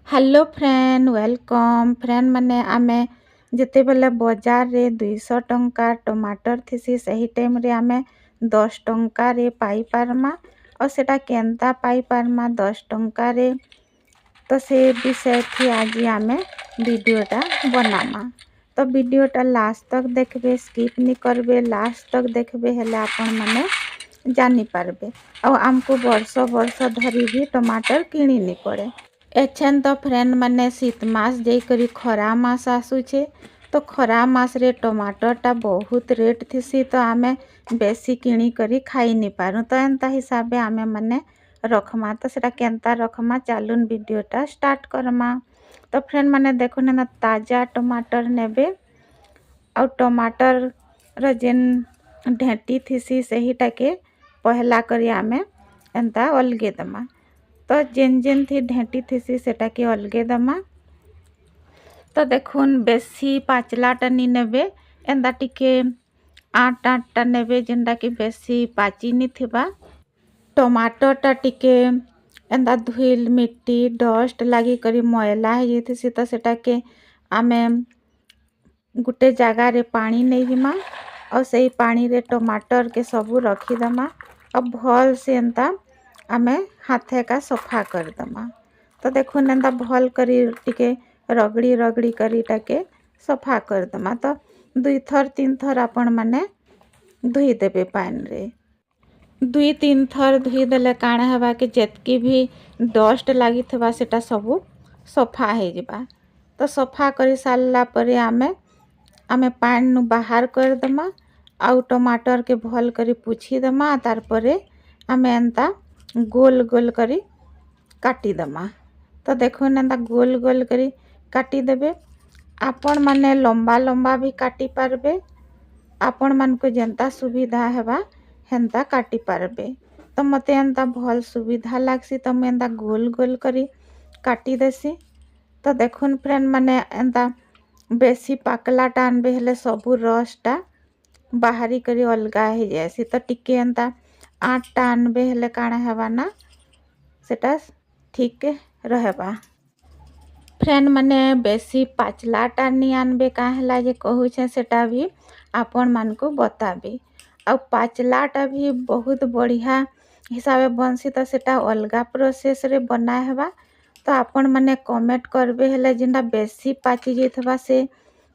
Hello friend welcome friend माने आमे जिते बेले बाजार रे 200 टंका टमाटर थिसी सही टाइम रे आमे 10 टंका रे पाई पारमा और सेटा केनता पाई पारमा 10 टंका रे तो से विषय थी आज आमे वीडियोटा बनामा। तो वीडियोटा लास्ट तक देखबे स्किप नहीं करबे लास्ट तक देखबे हेले आपण माने जानी पारबे और आमको वर्ष वर्ष धरी भी टमाटर किणी नहीं पड़े। एछन तो फ्रेंड माने शीत मास जेकरी खरा मास आसुचे तो खरा मास रे टमाटर टा बहुत रेट थिसी तो आमे बेसी किणी करी खाई नहीं पारू तो एंता हिसाब आमे माने रखमा तो सेटा केनता रखमा चालून वीडियोटा स्टार्ट करमा। तो फ्रेंड माने देखो ना ताजा टमाटर नेबे और टमाटर र जेन ढेटी थिसी सहीटा के पहला करी आमे एंता अलगे दमा तो जेन जेन थी ढेटी थीसी सेटा के अलगे दमा। तो देखुन बेसी पाचलाटा नी नेबे एंदा टिके आठ आठटा नेबे जेनटा कि बेसी पाची नी थिबा। टमाटरटा टिके एंदा धुल मिट्टी डस्ट लगी करी मैला हो जाइथिसी तो सेटा के आमे गुटे जगह रे पानी नहीं जिमा और सही पानी रे टमाटर के सबू रखीदमा और भल से एंता आमे हाथे का सफा कर दमा। तो देखो एंता भल करी टिके रगड़ी रगड़ी करी टाके सफा कर दमा। तो 2 थर 3 थर आपण माने धुई देबे पानी रे 2-3 थर धुई देले काणे हवा के जेतकी भी डस्ट लागी थबा सेटा सबू सफा हो जिबा। तो सफा करी सारला परे आमे पानी नु बाहर कर दमा आउ टमाटर के भल करी पुछी दमा तार परे आमे एंता गोल गोल करी काटी दमा। तो देखो एंता गोल गोल करी काटी देबे आपण माने लंबा लंबा भी काटी पारबे आपण मान को जेंता सुविधा हेबा हेंता काटी पारबे। तो मते एंता भल सुविधा लागसी तो मैं एंता गोल गोल करी काटी देसी। तो देखुन फ्रेंड माने एंता बेसी पाकला टानबे हेले सबू रसटा बाहरी करी अलगा हो जाएसी तो टिके एंता आठटा आनबे हेले काଣା हेबा ना सेटा ठीक रहबा। फ्रेंड माने बेसी पाचलाटा नहीं आनबे का हेला जे कहूछे सेटा भी आपण मान को बताबी और पाचलाटा भी बहुत बढ़िया हिसाब बनसी तो सेटा अलगा प्रोसेस रे बना हेबा। तो आपण माने कमेंट करबे हेले जिंदा बेसी पाची जेथबा से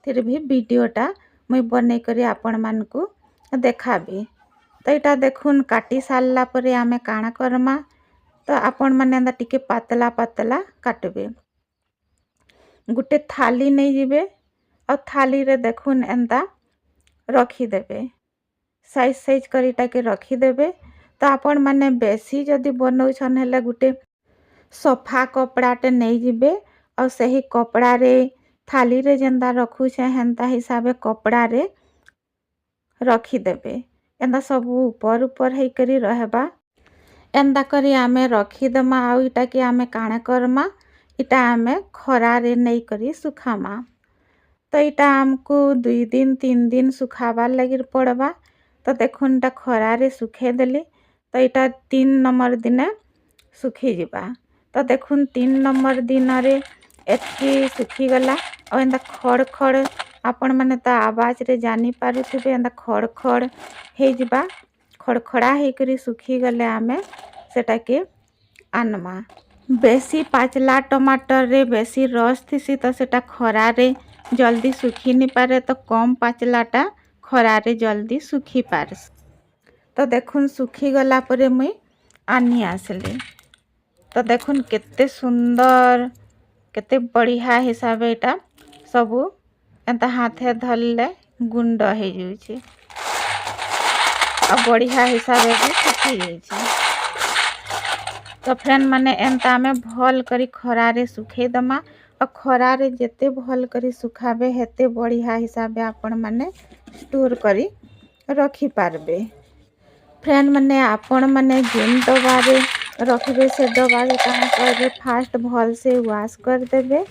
फिर भी वीडियोटा मुई बनै करी आपण मान को देखाबी। तो यहाँ देखुन काटी सारला परे आमे काଣା करमा तो आपण माने एंदा टिके पतला पतला काटबे गुटे थाली नहीं जिबे और थाली रे देखुन एंदा रखी देबे साइज साइज करीटा के रखी देबे। तो आपण माने बेसी जदि बनौछन हेले गुटे सफा कपड़ाटे नहीं जिबे और सही कपड़ा रे थाली रे जेंदा रखुछे हेंता हिसाबे कपड़ा रे रखी देबे एंदा सब ऊपर ऊपर है करी रहबा एंदा करी आमे रखीदमा आउ इटा कि आमे काणे करमा इटा आमे खरा रे नहीं करी सुखामा। तो इटा हमको 2 दिन 3 दिन सुखाबार लगी पड़बा। तो देखुन इटा खरा रे सुखे देली तो इटा 3 नंबर दिन सुखी जिबा। तो देखुन 3 नंबर दिन रे एतकी सुखी गला और एंदा खड़ खड़ आपण माने तो आवाज रे जानी पारुथिबे एंदा खड़ खड़ हे जिबा खड़खड़ा हे करी सुखी गले आमे सेटा के आनमा। बेसी पाचला टमाटर रे बेसी रस थिसी तो सेटा खरा रे जल्दी सुखी नहीं पारे तो कम पाचलाटा खरा रे जल्दी सुखी पारे। तो देखुन सुखी गला परे मुई आनी आसली तो देखुन केते सुंदर केते बढ़िया हिसाब एटा सबू एंता हाथे धरले गुंड हो जाउची और बढ़िया हिसाब से सुखी जाइए। तो फ्रेंड माने एंता में भल करी खरा रे सुखे दमा और खरा रे जेते भल करी सुखाबे हेते बढ़िया हिसाब आपण माने स्टोर करी रखी पारबे। फ्रेंड माने आपण माने जेन डबा रे रखबे से डबा रे काना करबे फास्ट भल से वाश कर देबे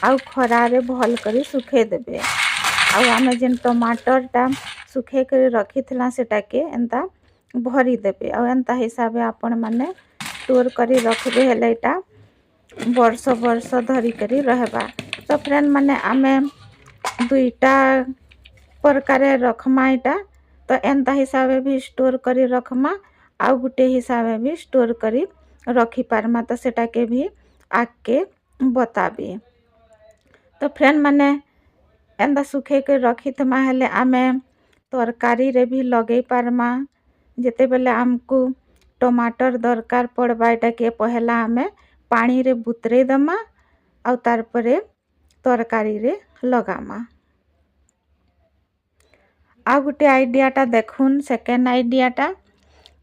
और खरा रे भल करी सुखे देबे और आमे जेन टमाटरटा सुखे कर रखी थिला सेटा के एंता भरी देबे और एंता हिसाब आपण माने स्टोर करी रखबे हेले एटा वर्ष वर्ष धरिकरी रहबा। तो फ्रेंड माने आमे दुईटा प्रकार रखमा इटा तो एंता हिसाब भी स्टोर करी रखमा आउ गुटे हिसाब भी स्टोर करी रखी पारमा। तो सेटा के भी आके बताबी। तो फ्रेंड माने एंता सुखे के रखी थमा हेले आमे तरकारी रे भी लगे पारमा। जेते बेले आमको टमाटर दरकार पड़बा एटा के पहला आमे पानी रे बुतरे दमा आउ तार परे तरकारी रे लगामा। आ गुटे आइडियाटा देखुन सेकेंड आइडियाटा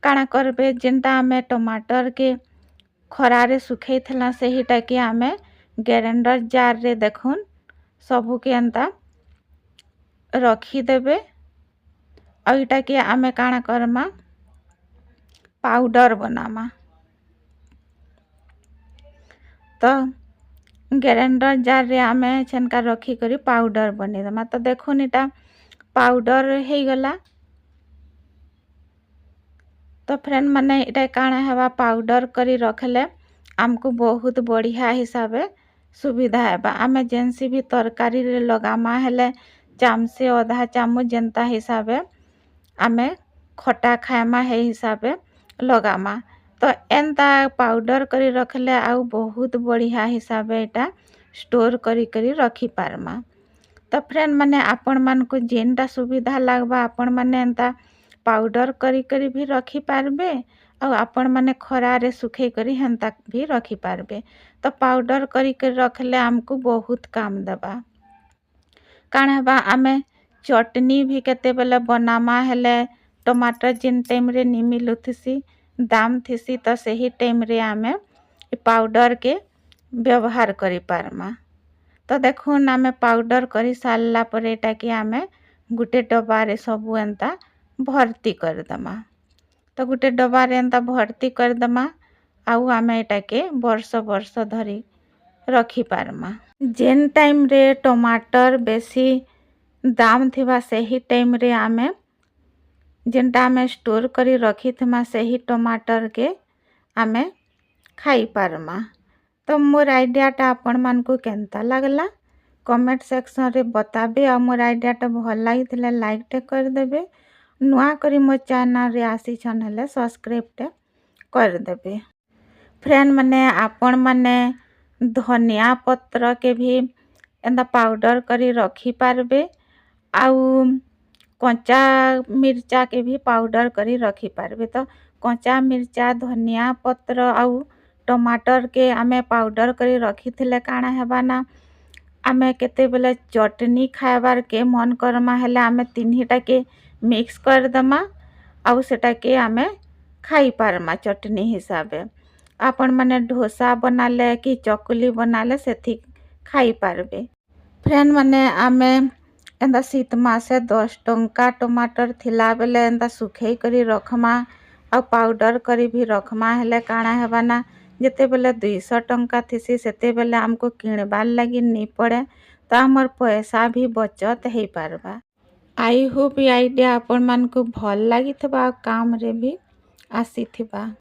काଣା करबे जेनटा आमे टमाटर के खरारे सुखे थला सेहीटा के आमे ग्राइंडर जार रे देखुन सबू के एंता रखी देबे। आ इटा के आमे काଣା करमा पाउडर बनामा। तो ग्राइंडर जार रे आमे छनका रखी करी पाउडर बने दमा। तो देखुन इटा पाउडर हे गला। तो फ्रेंड माने इटा काଣା हेबा पाउडर करी रखले आमको बहुत बढ़िया हिसाबे सुविधा हेबा। आमे जेनसी भी तरकारी रे लगामा हेले चामचे आधा चामच जेनता हिसाबे आमे खटा खाएमा हे हिसाबे लगामा। तो एंता पाउडर करी रखले आउ बहुत बढ़िया हिसाबे इटा स्टोर करी करी रखी पारमा। तो फ्रेंड माने आपण मान को जेनटा सुविधा लागबा आपण माने एंता पाउडर करी करी भी रखी पारबे और आपण माने खरारे सुखे करी हेंता भी रखी पारबे। तो पाउडर करी करी रखले आमको बहुत काम देबा। काण हेबा आमे चटनी भी केते बेले बनामा हेले टमाटर जिन टाइम रे नी मिलुथिसी दाम थिसी तो सही टाइम रे आमे पाउडर के व्यवहार करी पारमा। तो देखुन आमे पाउडर करी सारला पर एटा के आमे गुटे डब्बा रे सबु एंता भर्ती कर दमा। तो गुटे डब्बा रे एंता भर्ती कर दमा आउ आमे एटा के वर्ष वर्ष धरी रखी पारमा। जेन टाइम रे टमाटर बेसी दाम थिबा सही टाइम रे आमे जेनटा आमे स्टोर करी रखी थमा सही टमाटर के आमे खाई पारमा। तो मोर आइडियाटा आपण मान को केनता लागला कमेंट सेक्शन रे बताबे। आ मोर आइडियाटा भल लागिथिले लाइक टे कर देबे। नुआ करी मो चैनल रे आसी छन हेले सब्सक्राइब टे कर देबे। फ्रेंड माने आपण माने धनिया पत्र के भी एंदा पाउडर करी रखी पारबे आउ कंचा मिर्चा के भी पाउडर करी रखी पारबे। तो कंचा मिर्चा धनिया पत्र आउ टमाटर के आमे पाउडर करी रखी थिले काଣା हेबा ना आमे केते बेले चटनी खाएबार के मन करमा हेले आमे तीनहीटा के मिक्स कर दमा आउ सेटा के आमे खाई पारमा चटनी हिसाबे। आपण माने डोसा बनाले कि चकुली बनाले सेथि खाई पारबे। फ्रेंड माने आमे एंदा शीत मासे 10 टंका टमाटर थिला बेले एंदा सुखेई करी रखमा आ पाउडर करी भी रखमा हेले काଣା हेबा ना जेते बेले 200 टंका थिसी सेते बेले हमको किणबार लगी नी पड़े। तो हमर पैसा भी बचत हे पारबा। आई होप ये आइडिया आपण मान को भल लागिथबा काम रे भी आसीथिबा।